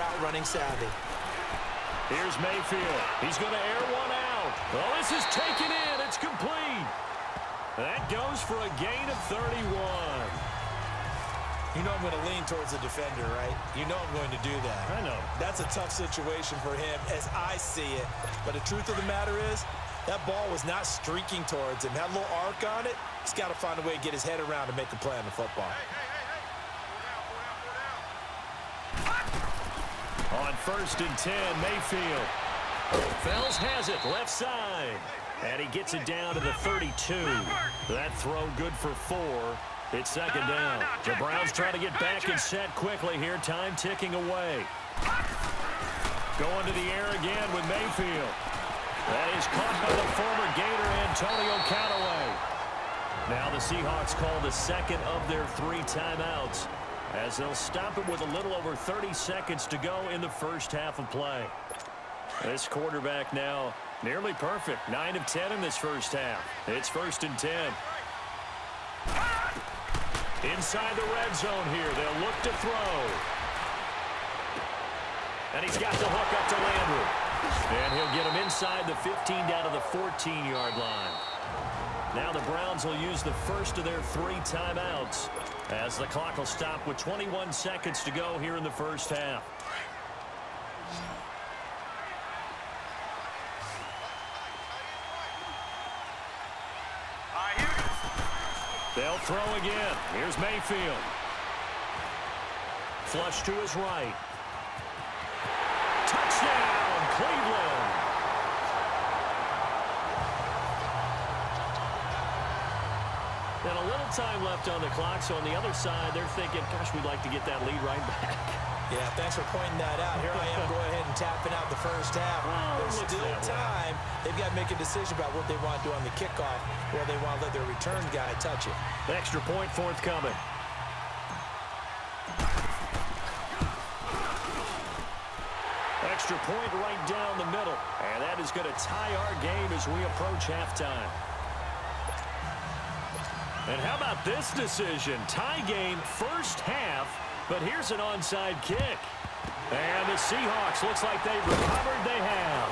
route running savvy. Here's Mayfield. He's going to air one out. Oh, this is taken in. It's complete. That goes for a gain of 31. You know I'm going to lean towards the defender, right? You know I'm going to do that. I know. That's a tough situation for him as I see it. But the truth of the matter is, that ball was not streaking towards him. That little arc on it, he's got to find a way to get his head around and make a play on the football. On 1st and 10, Mayfield. Fells has it, left side. And he gets it down to the 32. That throw good for 4. It's 2nd down. The Browns trying to get back and set quickly here. Time ticking away. Going to the air again with Mayfield. That is caught by the former Gator, Antonio Callaway. Now the Seahawks call the second of their 3 timeouts, as they'll stop it with a little over 30 seconds to go in the first half of play. This quarterback now nearly perfect. 9 of 10 in this first half. It's 1st and 10. Inside the red zone here. They'll look to throw. And he's got the hook up to Landry. And he'll get him inside the 15 down to the 14-yard line. Now the Browns will use the first of their 3 timeouts, as the clock will stop with 21 seconds to go here in the first half. They'll throw again. Here's Mayfield. Flush to his right. Touchdown, Cleveland. And a little time left on the clock, so on the other side, they're thinking, gosh, we'd like to get that lead right back. Yeah, thanks for pointing that out. Here I am going ahead and tapping out the first half. There's still time. They've got to make a decision about what they want to do on the kickoff, or they want to let their return guy touch it. Extra point forthcoming. Extra point right down the middle. And that is going to tie our game as we approach halftime. And how about this decision? Tie game first half, but here's an onside kick. And the Seahawks, looks like they've recovered. They have.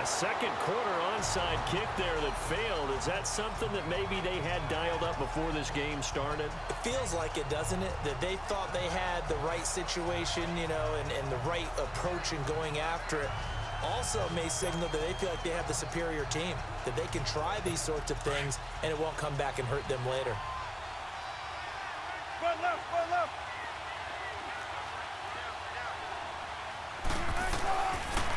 A second quarter onside kick there that failed. Is that something that maybe they had dialed up before this game started? It feels like it, doesn't it? That they thought they had the right situation, you know, and the right approach in going after it. Also may signal that they feel like they have the superior team, that they can try these sorts of things and it won't come back and hurt them later. Run left, run left.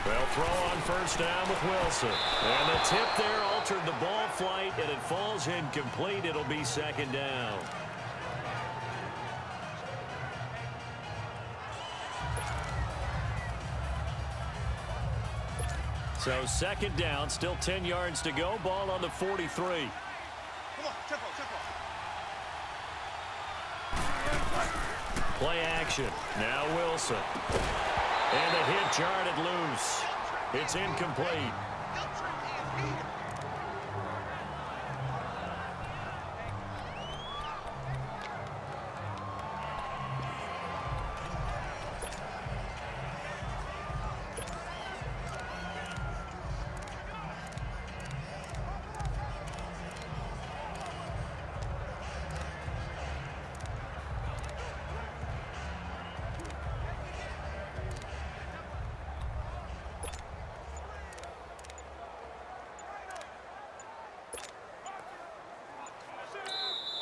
They'll throw on first down with Wilson. And the tip there altered the ball flight, and it falls incomplete. It'll be 2nd down. So 2nd down, still 10 yards to go. Ball on the 43. Come on, tempo, tempo. Play action. Now Wilson. And the hit jarred it loose. It's incomplete.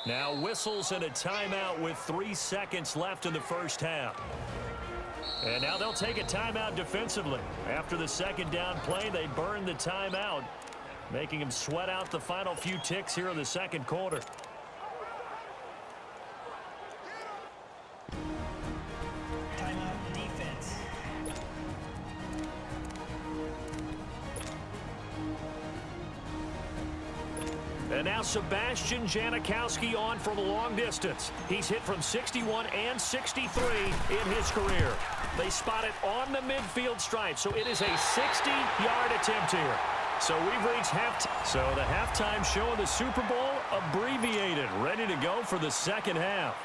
Now whistles and a timeout with 3 seconds left in the first half. And now they'll take a timeout defensively. After the 2nd down play, they burn the timeout, making them sweat out the final few ticks here in the 2nd quarter. Timeout defense. And now Sebastian Janikowski on from a long distance. He's hit from 61 and 63 in his career. They spot it on the midfield stripe, so it is a 60-yard attempt here. So we've reached halftime. So the halftime show of the Super Bowl abbreviated, ready to go for the 2nd half.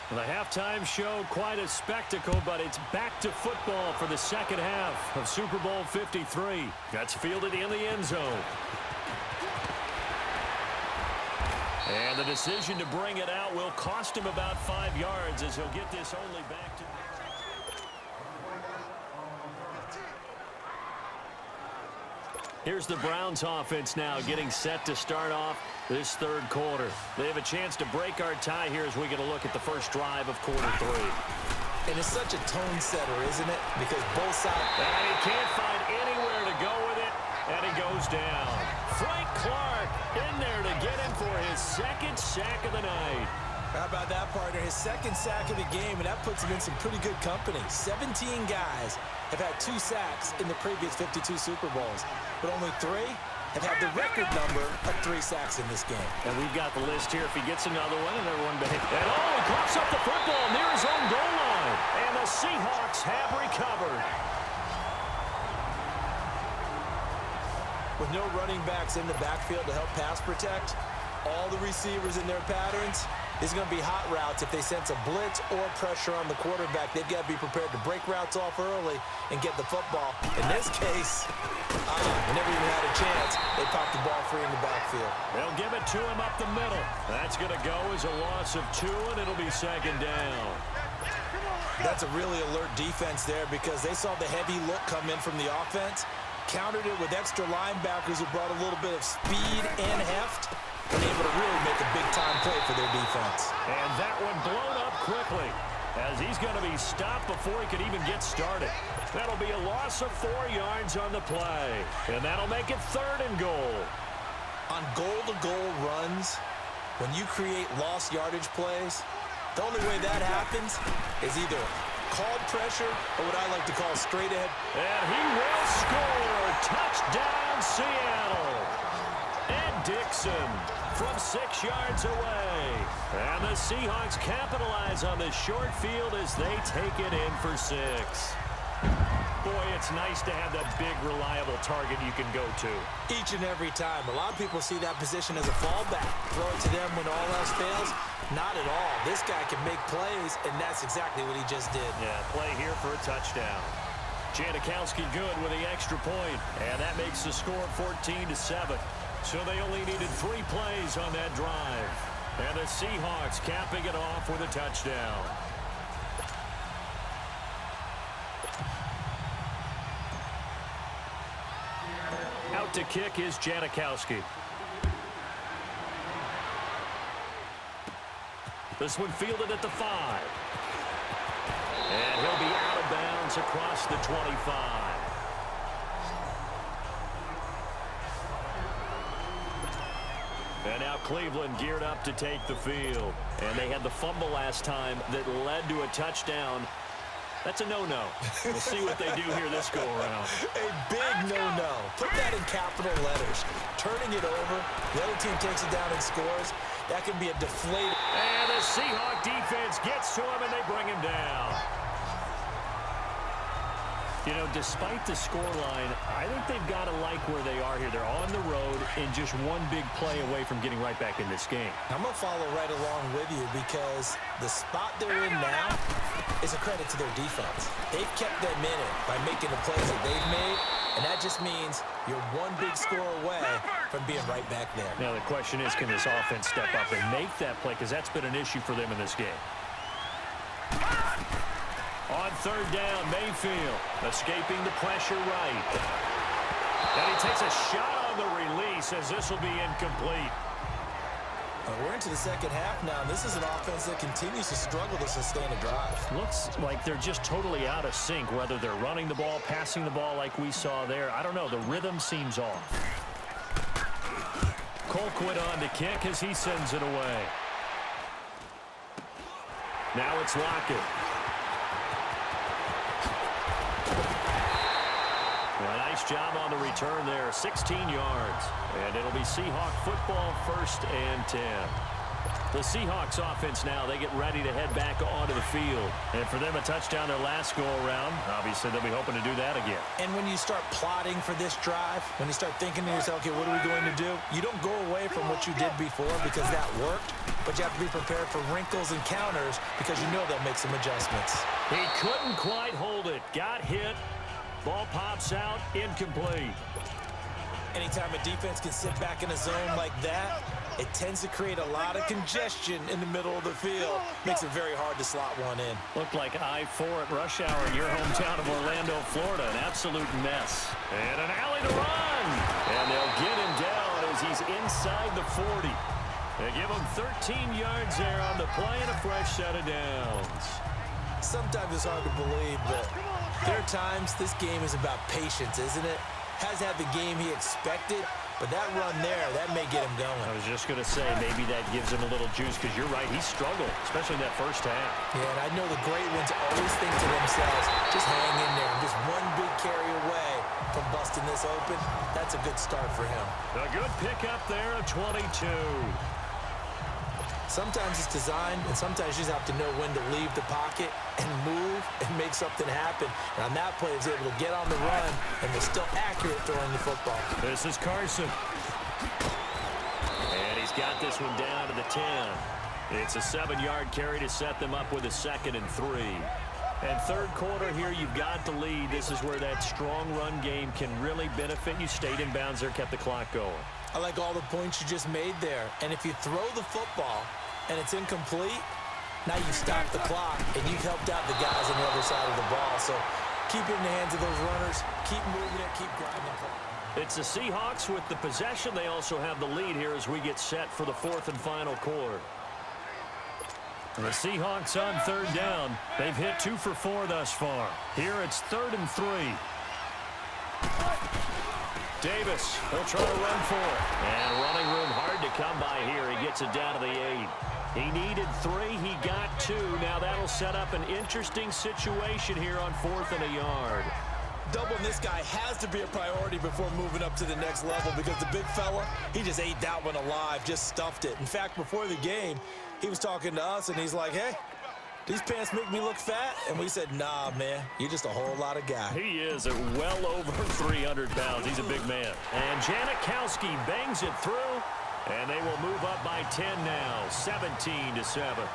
The halftime show, quite a spectacle, but it's back to football for the second half of Super Bowl 53. That's fielded in the end zone. And the decision to bring it out will cost him about 5 yards as he'll get this only back to... Here's the Browns offense now getting set to start off this third quarter. They have a chance to break our tie here as we get a look at the first drive of quarter 3. And it's such a tone setter, isn't it? Because both sides... And he can't find anywhere to go with it, and he goes down. Frank Clark in there to get him for his second sack of the night. How about that, partner? His second sack of the game, and that puts him in some pretty good company. 17 guys have had 2 sacks in the previous 52 Super Bowls, but only 3 have had the record number of 3 sacks in this game. And we've got the list here. If he gets another one, another one behind. And he coughs up the football near his own goal line. And the Seahawks have recovered. With no running backs in the backfield to help pass protect, all the receivers in their patterns, it's going to be hot routes. If they sense a blitz or pressure on the quarterback, they've got to be prepared to break routes off early and get the football. In this case, they never even had a chance. They popped the ball free in the backfield. They'll give it to him up the middle. That's going to go as a loss of 2, and it'll be second down. That's a really alert defense there because they saw the heavy look come in from the offense, countered it with extra linebackers who brought a little bit of speed and heft, and able to really make a big-time play for their defense. And that one blown up quickly as he's going to be stopped before he could even get started. That'll be a loss of 4 yards on the play, and that'll make it 3rd and goal. On goal-to-goal runs, when you create lost yardage plays, the only way that happens is either called pressure or what I like to call straight ahead. And he will score. Touchdown, Seattle. And Dixon from 6 yards away. And the Seahawks capitalize on the short field as they take it in for 6. Boy, it's nice to have that big, reliable target you can go to. Each and every time. A lot of people see that position as a fallback. Throw it to them when all else fails. Not at all. This guy can make plays, and that's exactly what he just did. Yeah, play here for a touchdown. Janikowski good with the extra point, and that makes the score 14-7. So they only needed 3 plays on that drive. And the Seahawks capping it off with a touchdown. Out to kick is Janikowski. This one fielded at the 5. And he'll be out of bounds across the 25. And now Cleveland geared up to take the field. And they had the fumble last time that led to a touchdown. That's a no-no. We'll see what they do here this go-around. A big no-no. Put that in capital letters. Turning it over, the other team takes it down and scores. That can be a deflated. And the Seahawk defense gets to him, and they bring him down. You know, despite the scoreline, I think they've got to like where they are here. They're on the road and just one big play away from getting right back in this game. I'm going to follow right along with you because the spot they're in now is a credit to their defense. They've kept them in it by making the plays that they've made, and that just means you're one big score away from being right back there. Now the question is, can this offense step up and make that play? Because that's been an issue for them in this game. On 3rd down, Mayfield escaping the pressure right. And he takes a shot on the release as this will be incomplete. We're into the second half now, and this is an offense that continues to struggle to sustain a drive. Looks like they're just totally out of sync, whether they're running the ball, passing the ball like we saw there. I don't know. The rhythm seems off. Colquitt on to kick as he sends it away. Now it's Lockett. Nice job on the return there, 16 yards. And it'll be Seahawk football, 1st and 10. The Seahawks offense now, they get ready to head back onto the field. And for them, a touchdown their last go-around. Obviously, they'll be hoping to do that again. And when you start plotting for this drive, when you start thinking to yourself, okay, what are we going to do? You don't go away from what you did before because that worked, but you have to be prepared for wrinkles and counters because you know they'll make some adjustments. He couldn't quite hold it. Got hit. Ball pops out. Incomplete. Anytime a defense can sit back in a zone like that, it tends to create a lot of congestion in the middle of the field. Makes it very hard to slot one in. Looked like I-4 at rush hour in your hometown of Orlando, Florida. An absolute mess. And an alley to run. And they'll get him down as he's inside the 40. They give him 13 yards there on the play and a fresh set of downs. Sometimes it's hard to believe, but there are times this game is about patience, isn't it? Has had the game he expected, but that run there, that may get him going. I was just going to say, maybe that gives him a little juice, because you're right, he struggled, especially in that first half. Yeah, and I know the great ones always think to themselves, just hang in there. Just one big carry away from busting this open. That's a good start for him. A good pickup there of 22. Sometimes it's designed, and sometimes you just have to know when to leave the pocket and move and make something happen. And on that play, he was able to get on the run, and was still accurate throwing the football. This is Carson. And he's got this one down to the 10. It's a 7-yard carry to set them up with a 2nd and 3. And third quarter here, you've got the lead. This is where that strong run game can really benefit you. Stayed in bounds there, kept the clock going. I like all the points you just made there. And if you throw the football and it's incomplete, now you've stopped the clock and you've helped out the guys on the other side of the ball. So keep it in the hands of those runners. Keep moving it. Keep grinding the clock. It's the Seahawks with the possession. They also have the lead here as we get set for the 4th and final quarter. The Seahawks on 3rd down. They've hit 2 for 4 thus far. Here it's 3rd and 3. Davis, he'll try to run for it. And running room hard to come by here. He gets it down to the 8. He needed 3. He got 2. Now that'll set up an interesting situation here on 4th and a yard. Doubling this guy has to be a priority before moving up to the next level because the big fella, he just ate that one alive, just stuffed it. In fact, before the game, he was talking to us, and he's like, hey, these pants make me look fat? And we said, nah, man, you're just a whole lot of guy. He is at well over 300 pounds. He's a big man. And Janikowski bangs it through, and they will move up by 10 now, 17-7.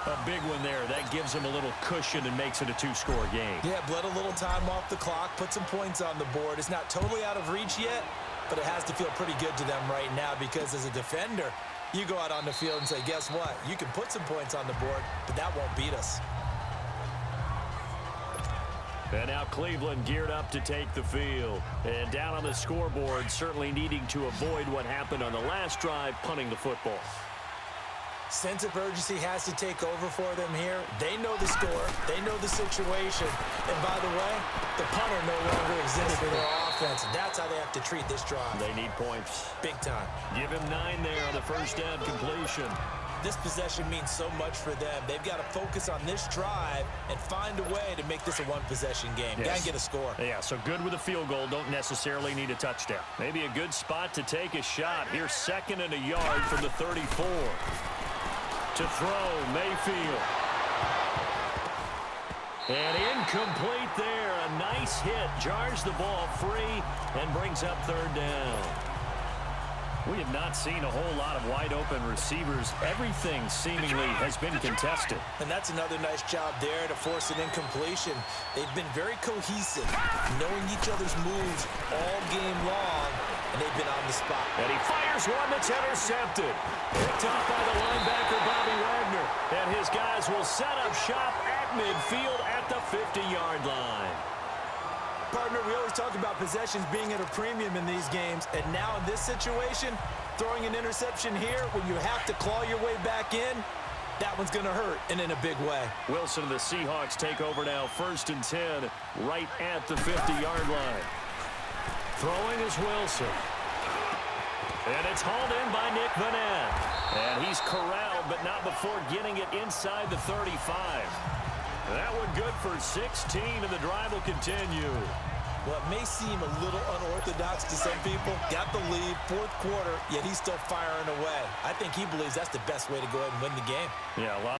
A big one there. That gives him a little cushion and makes it a 2-score game. Yeah, bled a little time off the clock, put some points on the board. It's not totally out of reach yet, but it has to feel pretty good to them right now because as a defender, you go out on the field and say, guess what? You can put some points on the board, but that won't beat us. And now Cleveland geared up to take the field. And down on the scoreboard, certainly needing to avoid what happened on the last drive, punting the football. Sense of urgency has to take over for them here. They know the score. They know the situation. And by the way, the punter no longer exists for their offense. That's how they have to treat this drive. They need points. Big time. Give him 9 there on the first down completion. This possession means so much for them. They've got to focus on this drive and find a way to make this a one-possession game. Yes. Got to get a score. Yeah, so good with a field goal. Don't necessarily need a touchdown. Maybe a good spot to take a shot. Here's 2nd and a yard from the 34. To throw, Mayfield. And incomplete there. A nice hit. Jars the ball free and brings up 3rd down. We have not seen a whole lot of wide-open receivers. Everything seemingly has been contested. And that's another nice job there to force an incompletion. They've been very cohesive, knowing each other's moves all game long, and they've been on the spot. And he fires one that's intercepted. Picked off by the linebacker, Bobby Wagner. And his guys will set up shop at midfield at the 50-yard line. Partner, we always talk about possessions being at a premium in these games, and now in this situation, throwing an interception here when you have to claw your way back in, that one's going to hurt, and in a big way. Wilson and the Seahawks take over now, 1st and 10, right at the 50-yard line. Throwing is Wilson. And it's hauled in by Nick Vanette. And he's corralled, but not before getting it inside the 35. That one good for 16, and the drive will continue. What may seem a little unorthodox to some people, got the lead, fourth quarter, yet he's still firing away. I think he believes that's the best way to go ahead and win the game. Yeah, a lot